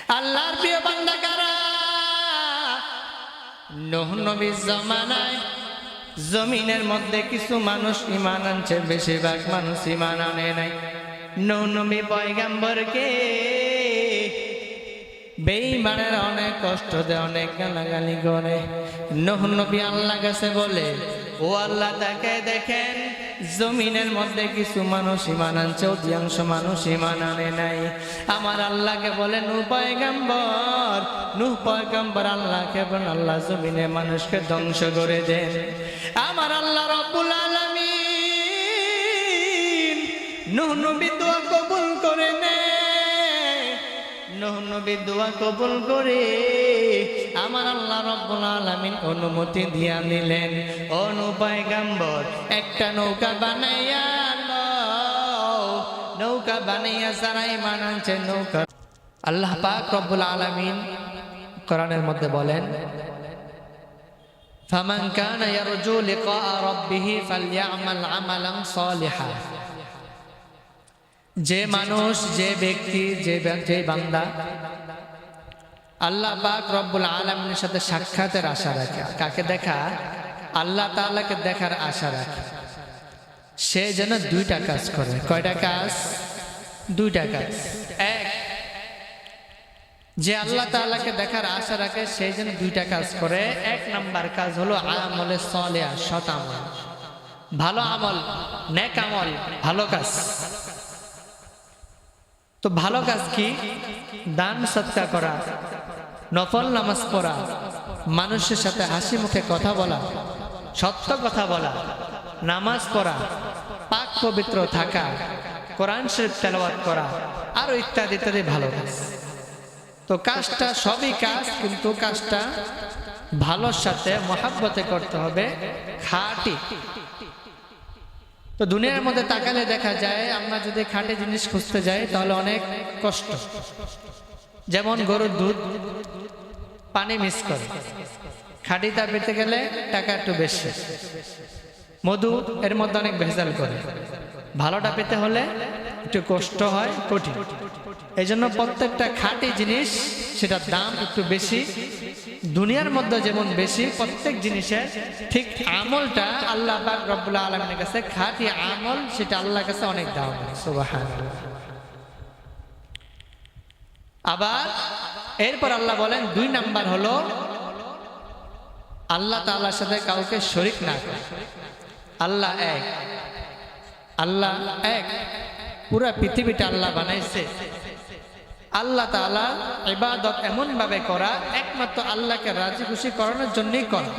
আল্লাহর প্রিয় বান্দা কারা? নূহ নবীর জামানায় জমিনের মধ্যে কিছু মানুষ ঈমান আনছে, বেশিরভাগ মানুষ ঈমান আনে নাই। নূহ নবী পয়গম্বরকে বেঈমানের অনেক কষ্ট দেয়, অনেক গালাগালি করে। নূহ নবী আল্লাহর কাছে বলে, ও আল্লাহ, তাকে দেখেন জমিনের মধ্যে কিছু মানুষ ঈমান আনছে, অধিকাংশ মানুষ ঈমান আনে নাই। আমার আল্লাহকে বলে, নূহ পয়গম্বর আল্লাহকে বলেন, আল্লাহ জমিনে মানুষকে ধ্বংস করে দেন। আমার আল্লাহ রব্বুল আলামিন নূহ নবীর দোয়া কবুল করে নেয়। নূহ নবীর দোয়া কবুল করে আমার আল্লাহ রব্বুল আলামিন অনুমতি দিয়া দিলেন, ও নূহ পয়গম্বর একটা নৌকা বানাইয়া নাও। নৌকা বানাইয়া যারা ঈমান আনছে নৌকা। আল্লাহ পাক রব্বুল আলামিন কোরআনের মধ্যে বলেন, ফামান কানা ইয়ারজু লিকা রাব্বিহি ফালইআমাল আমালান সালিহা। যে মানুষ, যে ব্যক্তি, যে বান্দা আল্লাহ পাক রব্বুল আলামিনের সাথে সাক্ষাতের আশা রাখে, কাকে দেখা? আল্লাহ তাআলাকে দেখার আশা রাখে, সে যেন দুইটা কাজ করে। কয়টা কাজ? দুইটা কাজ। এক, যে আল্লাহ তাআলাকে দেখার আশা রাখে সে যেন দুইটা কাজ করে। এক নাম্বার কাজ হলো আমলে সালেহ, সৎ আমল, ভালো আমল, নেক আমল, ভালো কাজ। তো ভালো কাজ কি? দান সদকা করা, নফল নামাজ পড়া, মানুষের সাথে হাসি মুখে কথা বলা, সত্য কথা বলা, নামাজ পড়া, পাক পবিত্র থাকা, কোরআন শরীফ তেলাওয়াত করা, আরো ইত্যাদি ইত্যাদি ভালো কাজ। তো কাজটা সবই কাজ, কিন্তু কাজটা ভালোর সাথে মহাব্বতে করতে হবে, খাঁটি। তো দুনিয়ার মধ্যে তাকালে দেখা যায় আমরা যদি খাঁটি জিনিস খুঁজতে যাই তাহলে অনেক কষ্ট। যেমন গরুর দুধ পানি মিক্স করে, খাঁটিটা পেতে গেলে টাকা একটু বেশি। মধু এর মধ্যে অনেক ভেজাল করে, ভালোটা পেতে হলে একটু কষ্ট হয়, কঠিন। এই জন্য প্রত্যেকটা খাঁটি জিনিস সেটার দাম একটু বেশি। দুনিয়ার মধ্যে যেমন বেশি, প্রত্যেক জিনিসের ঠিক আমলটা আল্লাহ পাক রব্বুল আলামিনের কাছে খাঁটি আমল, সেটা আল্লাহর কাছে অনেক দাম। সুবহানাল্লাহ। আবার এরপর আল্লাহ বলেন, দুই নাম্বার হলো আল্লাহ তাআলার সাথে কাউকে শরীক না করে। আল্লাহ এক, আল্লাহ এক। পুরা পৃথিবীটা আল্লাহ বানাইছে। আল্লাহ তাআলা ইবাদত এমন ভাবে করা, একমাত্র আল্লাহকে রাজি খুশি করানোর জন্যই করা।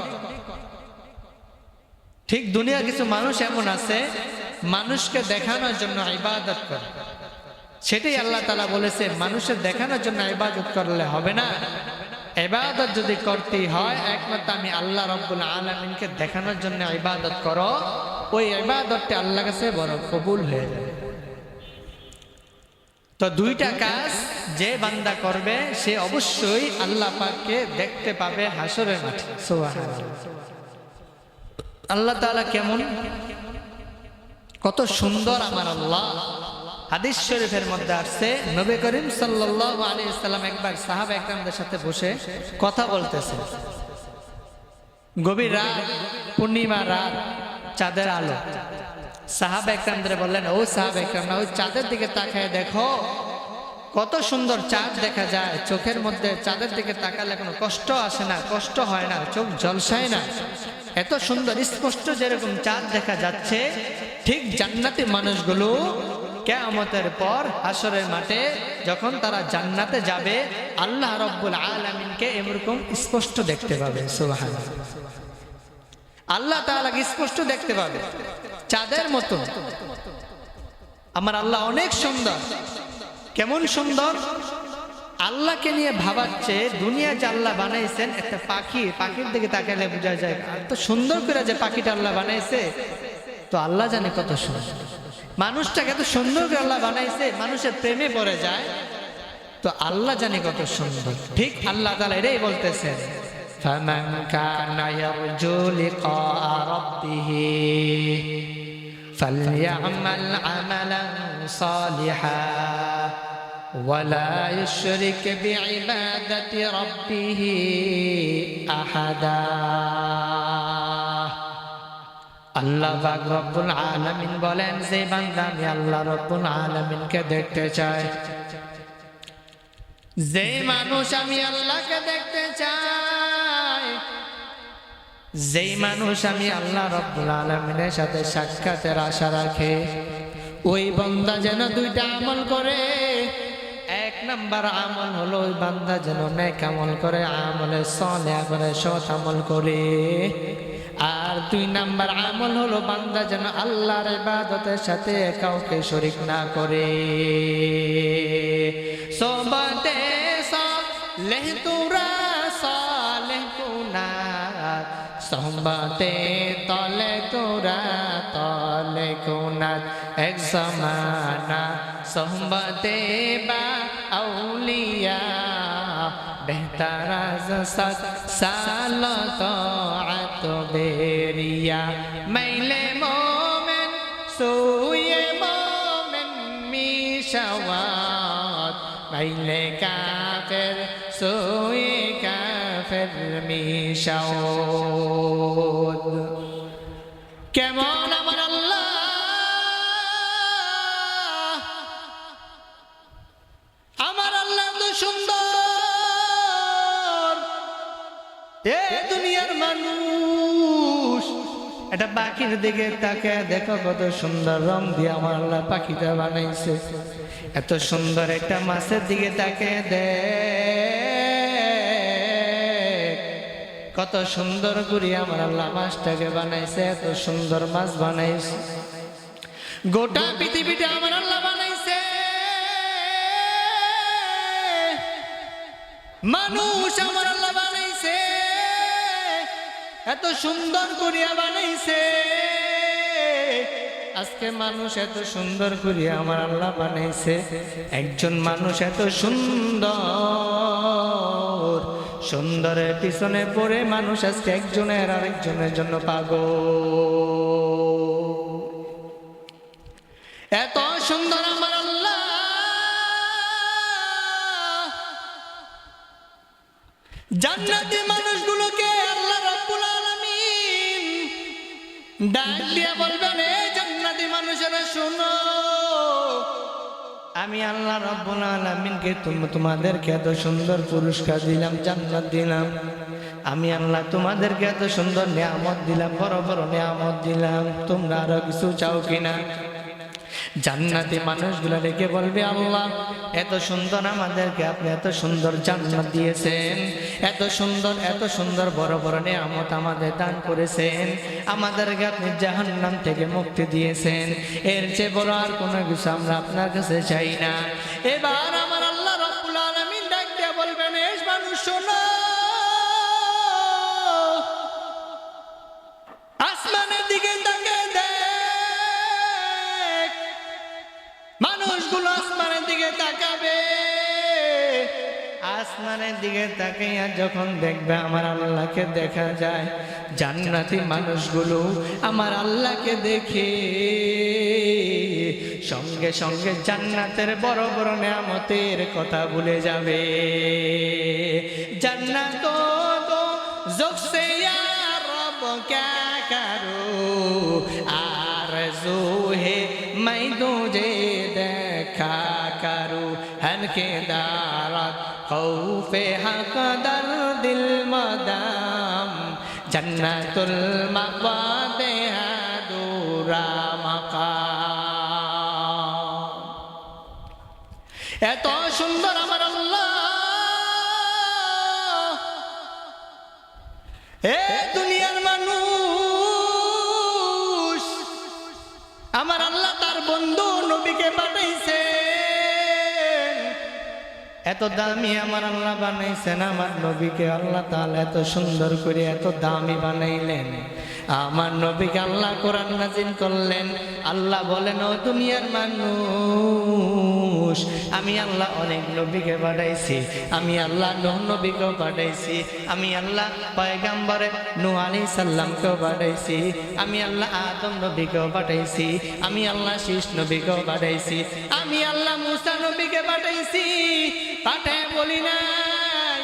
ঠিক দুনিয়ার কিছু মানুষ এমন আছে মানুষকে দেখানোর জন্য ইবাদত করে, সেটাই আল্লাহ তাআলা বলেছে মানুষের দেখানোর জন্য ইবাদত করলে হবে না। ইবাদত যদি করতেই হয় একমাত্র আমি আল্লাহ রব্বুল আলামিনকে দেখানোর জন্য ইবাদত করো, ওই ইবাদতটা আল্লাহর কাছে বড় কবুল হয়ে যাবে। তো দুইটা কাজ যে বান্দা করবে সে অবশ্যই আল্লাহ পাককে দেখতে পাবে হাসরের মাঠে। সুবহানাল্লাহ। আল্লাহ তাআলা কেমন, কত সুন্দর আমার আল্লাহ। হাদিস শরীফের মধ্যে আসছে, নবী করিম সাল্লাল্লাহু আলাইহি ওয়াসাল্লাম একবার সাহাবা একরামদের সাথে বসে কথা বলতেছেন। গভীর রাত, পূর্ণিমা রাত, চাঁদের আলো। সাহাবা একরামদের বললেন, ও সাহাবা একরামরা, ওই চাঁদের দিকে তাকায় দেখো, কত সুন্দর চাঁদ দেখা যায়। চোখের মধ্যে চাঁদের দিকে তাকালে কোনো কষ্ট আসে না, কষ্ট হয় না, চোখ ঝলসায় না। এত সুন্দর স্পষ্ট যেরকম চাঁদ দেখা যাচ্ছে, ঠিক জান্নাতি মানুষগুলো কিয়ামতের পর হাসরের মাঠে যখন তারা জান্নাতে যাবে আল্লাহ রব্বুল আলামিনকে এরকম স্পষ্ট দেখতে পাবে। সুবহানাল্লাহ। আল্লাহ তাআলাকে স্পষ্ট দেখতে পাবে চাঁদের মতো। আমার আল্লাহ অনেক সুন্দর। কেমন সুন্দর! আল্লাহকে নিয়ে ভাবাচ্ছে, দুনিয়া যে আল্লাহ বানাইছেন একটা পাখি, পাখির দিকে তাকালে বোঝা যায় এত সুন্দর করে যে পাখিটা আল্লাহ বানাইছে, তো আল্লাহ জানে কত সুন্দর। মানুষটাকে এত সুন্দর করে আল্লাহ বানাইছে, মানুষের প্রেমে পড়ে যায়, তো আল্লাহ জানে কত সুন্দর। ঠিক আল্লাহ তাআলা এটাই বলতেছেন, ফামান কানা ইয়ারজু লিকা রাব্বিহি ফালইআমাল আমালান সালিহা ওয়ালা ইউশরিক বিইবাদাতি রাব্বিহি আহাদা। আল্লাহ পাক রব্বুল আলামিন বলেন, যে বান্দা আমি আল্লাহ রব্বুল আলামিনকে দেখতে চায়, যে মানুষ আমি আল্লাহকে দেখতে চাই, যেই মানুষ আমি আল্লাহ রব্বুল আলামিনের সাথে সাক্ষাতের আশা রাখে, ওই বান্দা যেন দুইটা আমল করে। এক নাম্বার আমল হলো ওই বান্দা যেন নেক আমল করে, আমলে সালেহ করে, সৎ আমল করে। আর দুই নাম্বার আমল হলো বান্দা যেন আল্লাহর ইবাদতের সাথে কাউকে শরীক না করে। সোহবতে সালেহ তুরা সালেহ কুনাত, সোহবতে তলে তুরা তলে কুনাত। এক জমানা সোহবতে বা আউলিয়া, বেহতার আজ সত সালত আত বেরিয়া। মাইলে মোমেন সুয়ে মোমেন মিশাওয়াত, মাইলে কাফের সুয়ে কাফের মিশাওয়াত। কেমন আমার আল্লাহ, আমার আল্লাহ তো সুন্দর। এ দুনিয়ার মানুষ এটা পাখির দিকে তাকে দেখো, কত সুন্দর রং দিয়ে আমার আল্লাহ পাখিটা বানাইছে। এত সুন্দর একটা মাছের দিকে তাকে দেখ, কত সুন্দর করে আমার আল্লাহ মাছটাকে বানাইছে। এত সুন্দর মাছ বানাইছে, গোটা পৃথিবীটা আমার আল্লাহ বানাইছে। মানুষ আমার আল্লাহ বানাইছে, এত সুন্দর করিয়া বানাইছে। আজকে মানুষ এত সুন্দর করিয়া আমার আল্লাহ বানাইছে। একজন মানুষ এত সুন্দর, সুন্দরের পিছনে পড়ে মানুষ আজকে একজনের আরেকজনের জন্য পাগল। এত সুন্দর আমার আল্লাহ, জান্নাতি মানুষগুলোকে আল্লাহ রাব্বুল আলামিন ডাক দিয়া বলবেন, এই জান্নাতি মানুষেরা শোনো, আমি আল্লাহ রাব্বুল আলামিনকে তোমাদেরকে এত সুন্দর পুরস্কার দিলাম, জান্নাত দিলাম। আমি আল্লাহ তোমাদেরকে এত সুন্দর নিয়ামত দিলাম, বড় বড় নিয়ামত দিলাম, তোমরা আরো কিছু চাও কিনা? জান্নাতি মানুষগুলো রেখে বলবে, আল্লাহ এত সুন্দর আমাদেরকে আপনি এত সুন্দর জান্নাত দিয়েছেন, এত সুন্দর বড় বড় নিয়ামত আমাদের দান করেছেন, আমাদেরকে আপনি জাহান্নাম থেকে মুক্তি দিয়েছেন। এর চেয়ে বড় আর কোনো কিছু আমরা আপনার কাছে চাই না। এবার আমার আল্লাহ রাব্বুল আলামিন ডাক দিয়ে বলবেন, এই মানুষ শোনো, আসমানের দিকে তাকিয়ে দেখ। মানুষগুলো আসমানের দিকে তাকাবে, আসমানের দিকে তাকাইয়া যখন দেখবে আমার আল্লাহকে দেখা যায়, জান্নাতি মানুষগুলো আমার আল্লাহকে দেখে সঙ্গে সঙ্গে জান্নাতের বড় বড় নিয়ামতের কথা ভুলে যাবে। জান্নাত তো জোকসে ইয়া রব ক্যা করো, আরজু হে मैं तुझे देखा करूं, हर के दारत खौफे हक दर दिल मदाम, जन्नतुल मअवा दे दूरा मकाम। এত সুন্দর আমার আল্লাহ, এ দুনিয়ার মানুষ আমার আল্লাহ তার বন্ধু নবীকে পাঠাইছেন। এত দামি আমার আল্লাহ বানাইছেন আমার নবীকে। আল্লাহ তাআলা এত সুন্দর করে এত দামি বানাইলেন আমার নবীকে। আল্লাহ কোরআন নাযিল করলেন। আল্লাহ বলেন, ও দুনিয়ার মানুষ মানুষ। আমি আল্লাহ অনেক নবীকে পাঠাইছি, আমি আল্লাহ নূহ নবীকেও পাঠাইছি, আমি আল্লাহ পয়গম্বরে নূহ আলাইহিস সালামকেও পাঠাইছি, আমি আল্লাহ আদম নবীকেও পাঠাইছি, আমি আল্লাহ শীষ নবীকেও পাঠাইছি, আমি আল্লাহ মুসা নবীকে পাঠাইছি। পাঠায় বলি নাই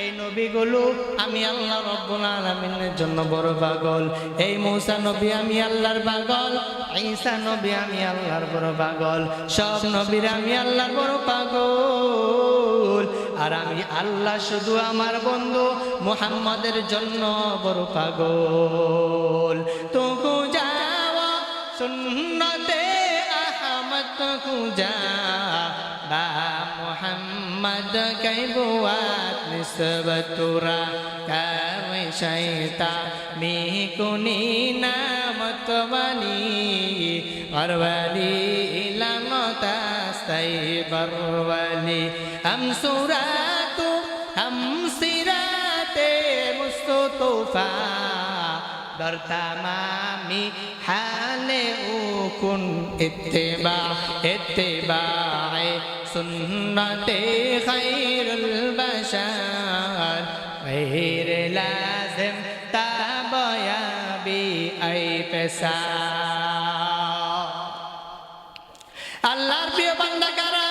এই নবীগুলো আমি আল্লাহ রব্বুল আলামিনের জন্য বড় পাগল। এই মুসা নবী আমি আল্লাহর পাগল, ঈসা নবী আমি আল্লাহর বড় পাগল, সব নবীরা আমি আল্লাহর বড় পাগল। আর আমি আল্লাহ শুধু আমার বন্ধু মুহাম্মাদের জন্য বড় পাগল। তো খুঁজাও সুন্নতে আহমদ খুঁজা বা মুহাম্মদ কাইবুয়াত নিসবতুরা কামে শাইতা মিকুনি নামতবানি আরওয়ালি ইলামতাস্তাই বরওয়ালি আমসুরাতু আমসিরাতে মুস্তফা در تمامی حال او کن اتباع سنت خیر البشر غیر لازم تابیابی ای پسر আল্লাহর প্রিয় বান্দা কারা?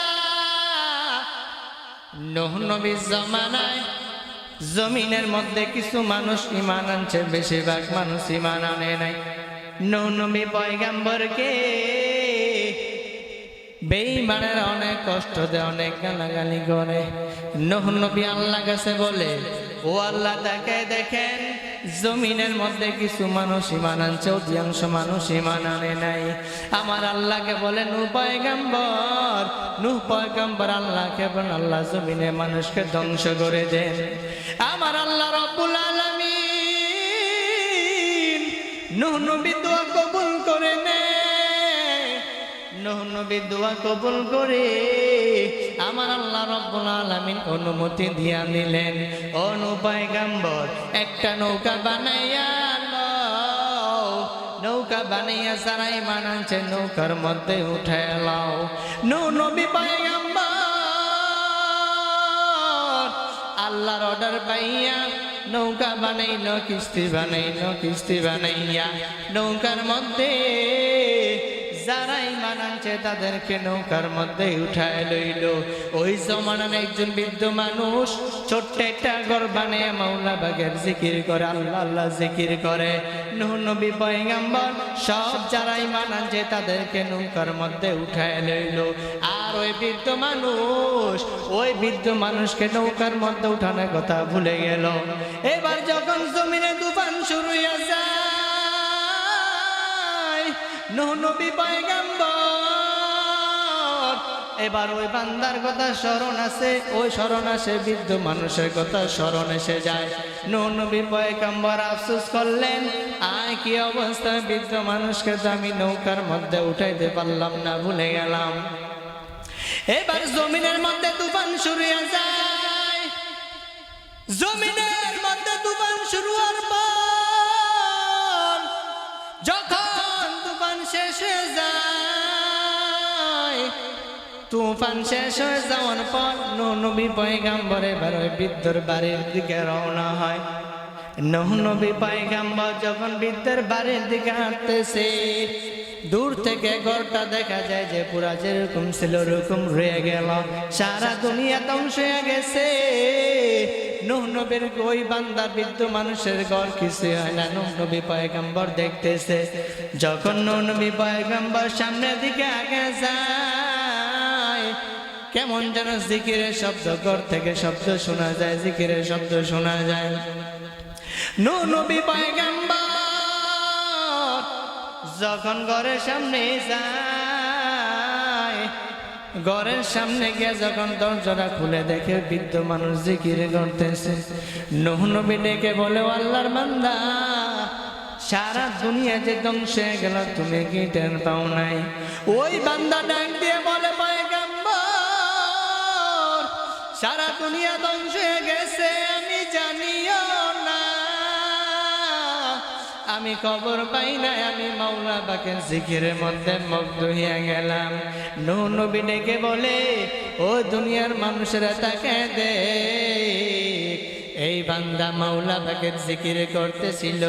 নূহ নবীর জামানায় জমিনের মধ্যে কিছু মানুষ ঈমান আনছে, বেশিরভাগ মানুষ ঈমান আনে নাই। নূহ নবী পয়গম্বরকে বেঈমানেরা অনেক কষ্ট দেয়, অনেক গালাগালি করে। নূহ নবী আল্লাহর কাছে বলে, ও আল্লাহ তাকে দেখেন জমিনের মধ্যে কিছু মানুষ ঈমান আনছে, অধিকাংশ মানুষ ঈমান আনে নাই। আমার আল্লাহকে বলে নূহ পয়গম্বর আল্লাহকে বলেন আল্লাহ জমিনে মানুষকে ধ্বংস করে দেন। আমার আল্লাহ রব্বুল আলামিন নূহ নবীর দোয়া কবুল করে নেয়। নূহ নবীর দোয়া কবুল করে আমার আল্লাহ রব্বুল আলামিন অনুমতি দিয়া দিলেন, ও নূহ পয়গম্বর একটা নৌকা বানাইয়া নাও, নৌকা বানাইয়া যারা ঈমান আনছে নৌকার মধ্যে উঠায় লাও। নূহ নবী পয়গম্বর আল্লাহর অর্ডার পাইয়া নৌকা বানাইল, কিস্তি বানাইয়া নৌকার মধ্যে যারা ঈমান আনছে তাদেরকে নৌকার মধ্যে উঠায় লইল। ওই জমানার একজন বৃদ্ধ মানুষ ছোট্ট একটা ঘর বানিয়ে মাওলা বাগের জিকির করে, আল্লাহ আল্লাহ জিকির করে। নূহ নবী পয়গম্বর সব যারা ঈমান আনছে তাদেরকে নৌকার মধ্যে উঠায় লইল। আর ওই বৃদ্ধ মানুষকে নৌকার মধ্যে উঠানোর কথা ভুলে গেল। এবার যখন জমিনে তুফান শুরু হয়ে যায়, নূহ নবী পয়গম্বর এবার ওই বান্দার কথা স্মরণ আসে, বৃদ্ধ মানুষের কথা স্মরণ এসে যায়। নূহ নবী পয়গম্বর আফসোস করলেন, আয় কি অবস্থা, বৃদ্ধ মানুষকে তো আমি নৌকার মধ্যে উঠাইতে পারলাম না, ভুলে গেলাম। এবার জমিনের মধ্যে তুফান শুরু হয়ে যায়। জমিনের মধ্যে তুফান শুরু হওয়ার পর যখন তুফান শেষ হয়ে যায়, তুফান শেষ হয়ে যাওয়ার পর নূহ নবী পয়গম্বর এবার ওই বৃদ্ধর বাড়ির দিকে রওনা হয়। নূহ নবী পয়গম্বর যখন বৃদ্ধের বাড়ির দিকে হাঁটতেছে, দূর থেকে ঘরটা দেখা যায় যে পুরা যেরকম ছিল ওরকম রয়ে গেল, সারা দুনিয়া ধ্বংস হয়ে গেছে। নূহ নবীর ওই বান্দা বৃদ্ধ মানুষের ঘর কিছু হয় না। নূহ নবী পয়গম্বর দেখতেছে, যখন নূহ নবী পয়গম্বর সামনের দিকে আগে যায়, কেমন যেন জিকিরের শব্দ, ঘর থেকে শব্দ শোনা যায়, জিকিরের শব্দ শোনা যায়। নূহ নবী পয়গম্বর যখন ঘরের সামনে যায়, ঘরের সামনে গিয়ে যখন দরজাটা খুলে দেখে বৃদ্ধ মানুষ জিকির করতেছে, নূহ নবী ডেকে বলে, আল্লাহর বান্দা, সারা দুনিয়া যে ধ্বংস হয়ে গেল তুমি কি টের পাও নাই? ওই বান্দা ডাক দিয়ে বলে, পয়গম্বর সারা দুনিয়া ধ্বংস হয়ে গেছে আমি জানিও না, আমি খবর পাই না, আমি মাওলা পাকের জিকিরের মধ্যে মুগ্ধ হয়ে গেলাম। নূহ নবী ডেকে বলে, ও দুনিয়ার মানুষেরা তাকে দে, এই বান্দা মাওলা পাকের জিকির করতেছিল,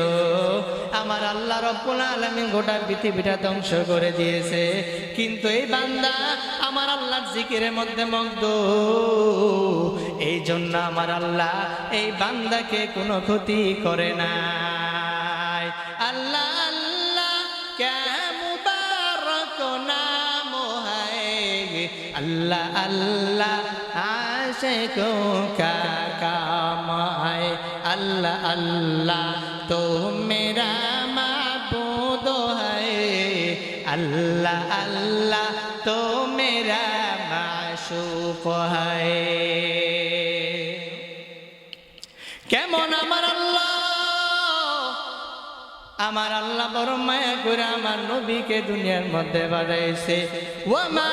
আমার আল্লাহ রব্বুল আলামিন গোটা পৃথিবীটা ধ্বংস করে দিয়েছে, কিন্তু এই বান্দা আমার আল্লাহর জিকিরের মধ্যে মগ্ন, এই জন্য আমার আল্লাহ এই বান্দাকে কোনো ক্ষতি করে না। আল্লাহ আল্লাহ ক্যা মুবারক নাম হ্যায়, আল্লাহ আল্লাহ आशिकों का काम है, अल्लाह अल्लाह तो मेरा माबूद है, अल्लाह अल्लाह तो मेरा माशूक है। কেমন আমার আল্লাহ, আমার আল্লাহ বড় মায়া করে আমার নবীকে দুনিয়ার মধ্যে বানাইছে। ওয়া মা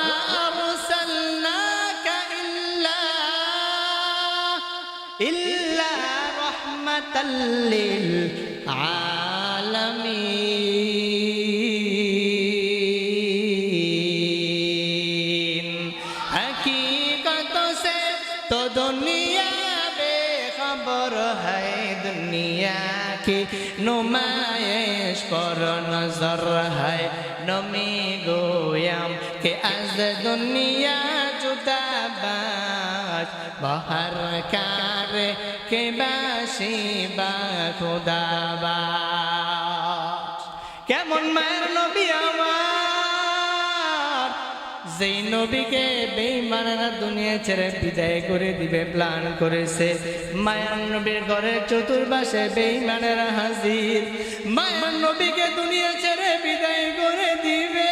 ইল্লা রাহমাতাল লিল আলামিন। হकीकत से तो दुनिया बेखबर है, दुनिया की नुमाइश पर नजर है, नमी गोयम के आज दुनिया जुदा बाज बाहर कार के बाशी बा खुदाबाज। কেমন মায়ের নবী আমার, যেই নবীকে বেঈমানেরা দুনিয়া ছেড়ে বিদায় করে দিবে প্ল্যান করেছে, মায়ার নবীর ঘরের চতুর্পাশে বেঈমানেরা হাজির, মায়ার নবীকে দুনিয়া ছেড়ে বিদায় করে দিবে।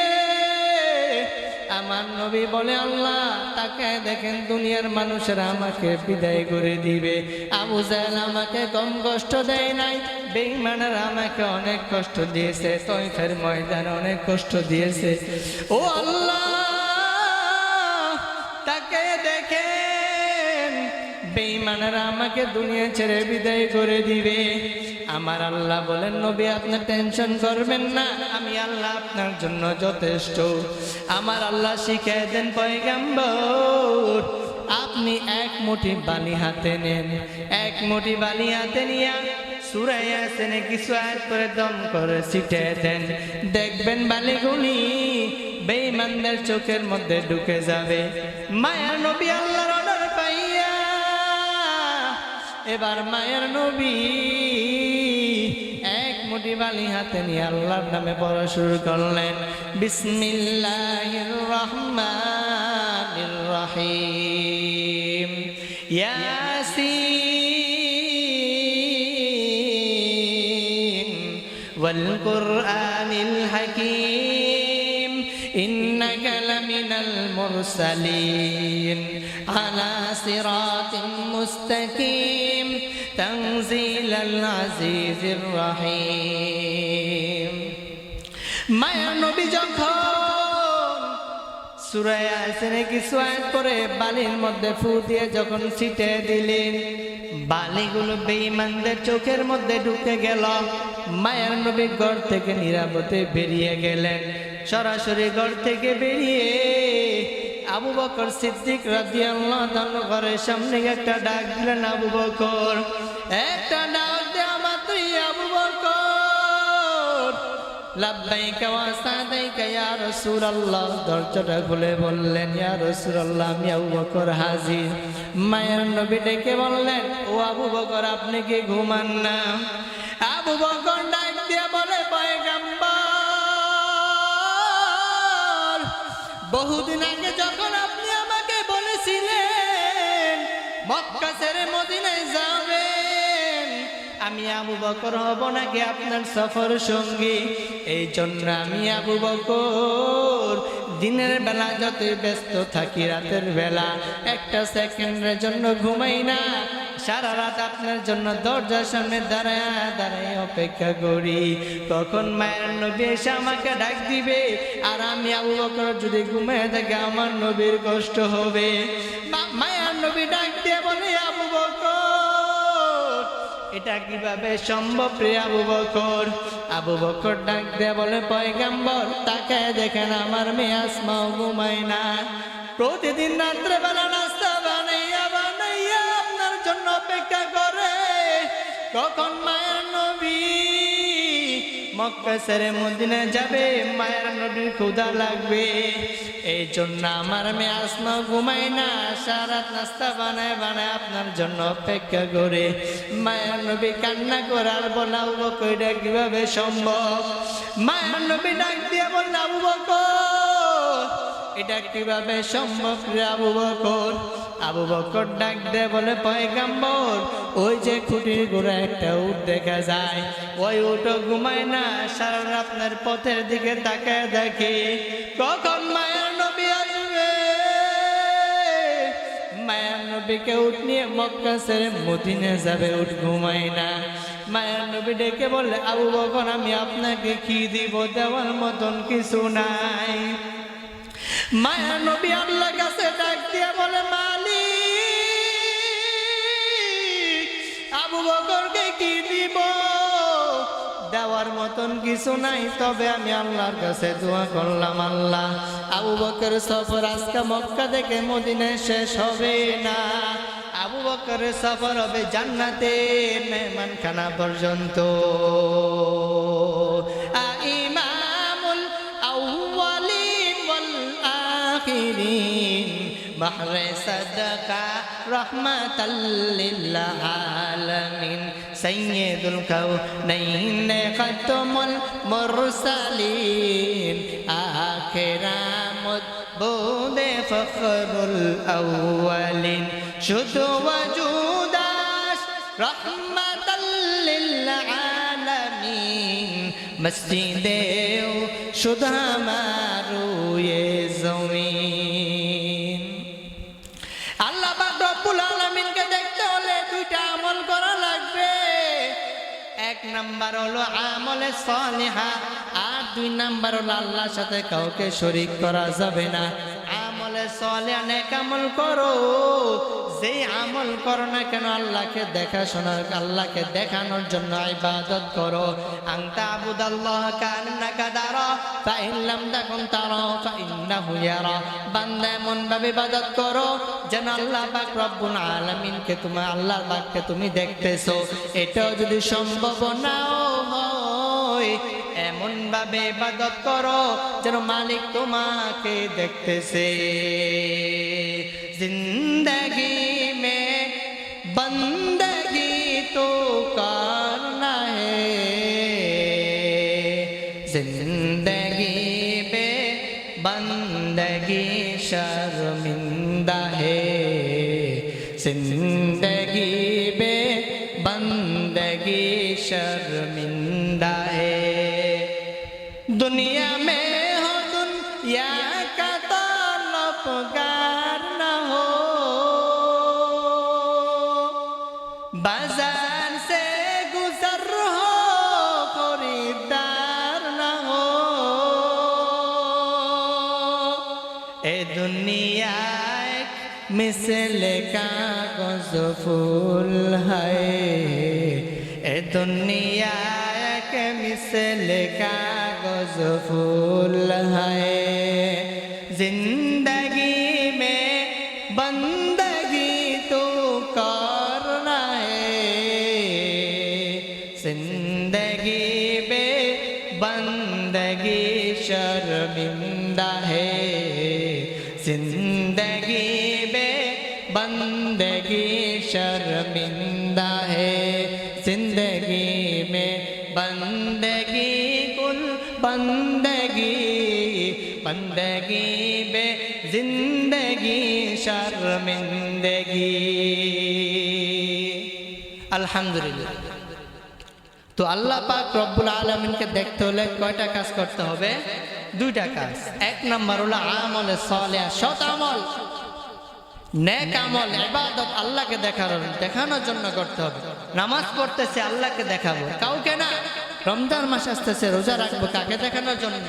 আমার নবী বলে, আল্লাহ তাকে দেখেন, দুনিয়ার মানুষেরা আমাকে বিদায় করে দিবে, আবু জাহেল আমাকে কম কষ্ট দেয় নাই, বেঈমানেরা আমাকে অনেক কষ্ট দিয়েছে, তয়ফের ময়দানে অনেক কষ্ট দিয়েছে। ও আল্লাহ তাকে দেখেন, বেঈমানেরা আমাকে দুনিয়া ছেড়ে বিদায় করে দিবে। আমার আল্লাহ বলেন, নবী আপনি টেনশন করবেন না, আমি আল্লাহ আপনার জন্য যথেষ্ট। আমার আল্লাহ শিখিয়ে দেন, পয়গম্বর আপনি এক মুঠি বালি হাতে নেন, এক মুঠি বালি হাতে নিয়ে সূরা ইয়াসিনে কিছু আয়াত করে দম করে ছিটিয়ে দেন, দেখবেন বালিগুলি বেঈমানদের চোখের মধ্যে ঢুকে যাবে। মায়ার নবী আল্লাহর অর্ডার পাইয়া এবার মায়ের নবী এক মুঠি বালি হাতে নিয়ে আল্লাহর নামে পড়া শুরু করলেন, বিসমিল্লাহির রহমানির রহিম, ইয়াসিন ওয়াল কুরআনিল হাকীম, ইন্নাকা লামিনাল মুরসালিন আলা সিরাতিম মুস্তাকিম, তানজিলাল আজিজির রহিম। মায়া নবী যখন সূরা ইয়াসিনে কিছু আয়াত পড়ে বালির মধ্যে ফু দিয়ে যখন ছিটিয়ে দিলেন, বালিগুলো বেঈমানদের চোখের মধ্যে ঢুকে গেল। মায়ার নবী ঘর থেকে নিরাপদে বেরিয়ে গেলেন। সরাসরি ঘর থেকে বেরিয়ে আবু বকর সিদ্দিক রাদিয়াল্লাহু তাআলা ঘরের সামনে একটা ডাক দিলেন, আবু বকর। একটা ডাক দেওয়া মাত্রই আবু বকর লাব্বাইকা ওয়া সাদাইকা ইয়া রাসূলুল্লাহ দরজাটা খুলে বললেন, ইয়া রাসূলুল্লাহ আমি আবু বকর হাজির। মায়ের নবী ডেকে বললেন, ও আবু বকর আপনি কি ঘুমান না? আবু বকর ডাক দিয়ে বলে, পয়গম্বর বহুদিন আগে যখন আপনি আমাকে বলেছিলেন মক্কা ছেড়ে মদিনায় যাবেন, আমি আবু বকর হব নাকি আপনার সফর সঙ্গী? এই জন্য আমি আবু বকর দিনের বেলা যতই ব্যস্ত থাকি, রাতের বেলা একটা সেকেন্ডের জন্য ঘুমাই না, সারা রাত আপনার জন্য দরজার সামনে দাঁড়ায় দাঁড়ায় অপেক্ষা করি কখন মায়ের নবী এসে আমাকে ডাক দিবে। আর আমি আবু বকর যদি ঘুমিয়ে থাকি আমার নবীর কষ্ট হবে। মায়ের নবী ডাক দিয়ে বলে, আবু বকর এটা কিভাবে সম্ভব রে আবু বকর? আবু বকর ডাক দিয়ে বলে পয়গম্বর তাকায় দেখেন আমার মেয়ে আসমাও ঘুমায় না, প্রতিদিন রাত্রে বেলা নাস্তা বানাইয়া বানাইয়া আপনার জন্য অপেক্ষা করে কখন মায়ের নবী মক্কা ছেড়ে মদিনা যাবে, মায়ের নবীর ক্ষুধা লাগবে। এই জন্য আমার মেয়ে আসমা ঘুমায় না, সারা নাস্তা বানায় বানায় আপনার জন্য অপেক্ষা করে। মায়ের নবী কান্না করার বলে আবু বকর এটা কিভাবে সম্ভব? মায়ের নবী ডাক দিয়ে বলল আবু বকর এটা কিভাবে সম্ভব রে আবু বকর? আবু বকর ডাক দিয়ে বলে পয়গম্বর ওই যে খুঁটির গোড়া একটা উট দেখা যায়, ওই উটও ঘুমায় না, সারা আপনার পথের দিকে তাকায় দেখে কখন মায়ের নবী আসবে। মায়ের নবীকে উট নিয়ে মক্কা ছেড়ে মদিনা যাবে, উট ঘুমায় না। মায়ের নবী ডেকে বলে আবু বকর আমি আপনাকে কি দিব, দেওয়ার মতন কিছু নাই। মায়া নবী আল্লাহ কাছে ডাক দিয়ে বলে মালিক আবু বকরকে কি দিব, দেওয়ার মতন কিছু নাই, তবে আমি আল্লাহর কাছে দোয়া করলাম আল্লাহ আবু বকর সফর আজকে মক্কা থেকে মদিনায় শেষ হবে না, আবু বকরের সফর হবে জান্নাতের মেহমানখানা পর্যন্ত। ইমামুল আউয়ালিন ওয়াল আখিরিন বাহরে সাদাকা রাহমাতাল লিল আলামিন সাইয়্যিদুল কাউনাইন খাতামুল মুরসালিন আখিরামুদ বুদে ফখরুল আউয়ালিন শুধু ওয়াজুদাস রাহমাতাল লিল আলামিন মসজিদে শুধু আমারুয়ে জমিন। আল্লাহ পাক রব্বুল আলামিনকে দেখতে হলে দুইটা আমল করা লাগবে, এক নাম্বার হলো আমলে সালিহা, আর দুই নাম্বার হলো আল্লাহর সাথে কাউকে শরীক করা যাবে না। আমলে সালিহা নেক আমল করো, যে আমল করো না কেন আল্লাহকে দেখাশোনা আল্লাহকে দেখানোর জন্য ইবাদত করো। আনতা আবুদাল্লাহ কান্নাকা তারা ফাইন লাম তাকুন তারা ফাইন্নাহু ইয়ারা, বান্দা এমন ভাবে ইবাদত করো যেন আল্লাহ পাক রব্বুল আলামিনকে তুমি আল্লাহর পাককে তুমি দেখতেছো। এটাও যদি সম্ভব নাও হয় এমন ভাবে ইবাদত করো যেন মালিক তোমাকে দেখতেছে। जिंदगी में बंदगी तो करना है, जिंदगी में बंदगी शर्मिंदा है, जिंदगी में बंदगी शर्मिंदा है। दुनिया में हो दुनिया का तलबगार न हो, बाजार से गुजर हो खरीदार न हो। ए दुनिया एक मिसल कागज फूल है, ए दुनिया एक मिसल कागज फूल है। जिंदगी में बंदगी तो करना है, जिंदगी में बंदगी शर्मिंदा है, जिंदगी में बंदगी शर्मिंदा है, जिंदगी में बंदगी कुल बंदगी बंदगी बे जिंदगी शर्मिंदगी। আলহামদুলিল্লাহ। তো আল্লাহ পাক রব্বুল আলামিনকে দেখতে হলে কয়টা কাজ করতে হবে? দুইটা কাজ। এক নাম্বার হলো আমলে সালেহ, সৎ আমল, নেক আমল, ইবাদত আল্লাহকে দেখানোর জন্য করতে হবে। নামাজ পড়তেছে আল্লাহকে দেখাবো, কাউকে না। রমজান মাস আসতেছে রোজা রাখবো, কাকে দেখানোর জন্য?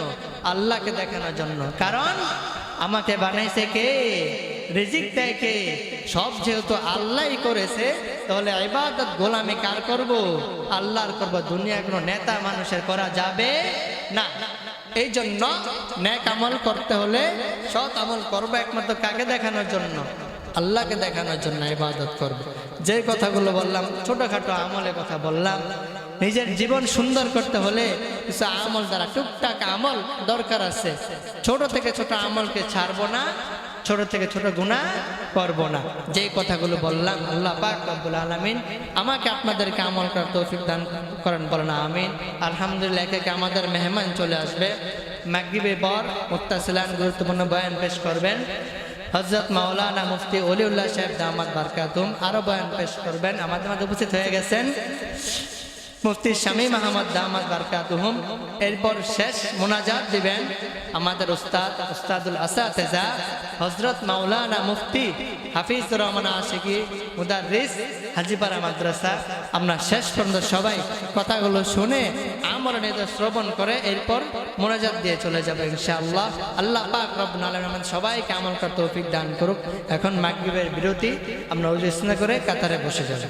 আল্লাহকে দেখানোর জন্য। কারণ আমাকে বানাইছে কে? রিজিক দেয় কে? সব যেহেতু আল্লাহই করেছে, তাহলে ইবাদত গোলামি কার করব? আল্লাহর করব। দুনিয়া কোনো নেতা মানুষের করা যাবে না। এই জন্য নেক আমল করতে হলে সৎ আমল করবো একমাত্র কাকে দেখানোর জন্য? আল্লাহকে দেখানোর জন্য ইবাদত করব। যে কথাগুলো বললাম, ছোটখাটো আমলের কথা বললাম। নিজের জীবন সুন্দর করতে হলে কিছু আমল দ্বারা, টুকটাক আমল দরকার আছে। ছোট থেকে ছোট আমলকে ছাড়বো না, ছোট থেকে ছোট গুনাহ করব না। যেই কথাগুলো বললাম, আল্লাহ পাক রব্বুল আলামিন আমাকে আপনাদেরকে আমল করার তৌফিক দান করেন, বলেন আমিন। আলহামদুলিল্লাহ, একে আমাদের মেহমান চলে আসবে। মাগরিবের পর মুত্তাসিলান গুরুত্বপূর্ণ বয়ান পেশ করবেন হযরত মাওলানা মুফতি ওলিউল্লাহ সাহেব দামাত বারকাতুম। আরো বয়ান পেশ করবেন, আমাদের মাঝে উপস্থিত হয়ে গেছেন মুফতি শামীম আহমদ দামাত বারকাতুহুম। এরপর শেষ মোনাজাত দিবেন আমাদের উস্তাদুল আসাতিজা হযরত মাওলানা মুফতি হাফিজুর রহমান আশিকি মুদাররিস হাজীপাড়া মাদ্রাসা। আমরা শেষ পর্যন্ত সবাই কথাগুলো শুনে আমল নিয়ে শ্রবণ করে এরপর মোনাজাত দিয়ে চলে যাবে ইনশাআল্লাহ। আল্লাহ পাক রব্বুল আলামিন সবাইকে আমল করার তৌফিক দান করুক। এখন মাগরিবের বিরতি, আমরা ওযু ইসনা করে কাতারে বসে যাব।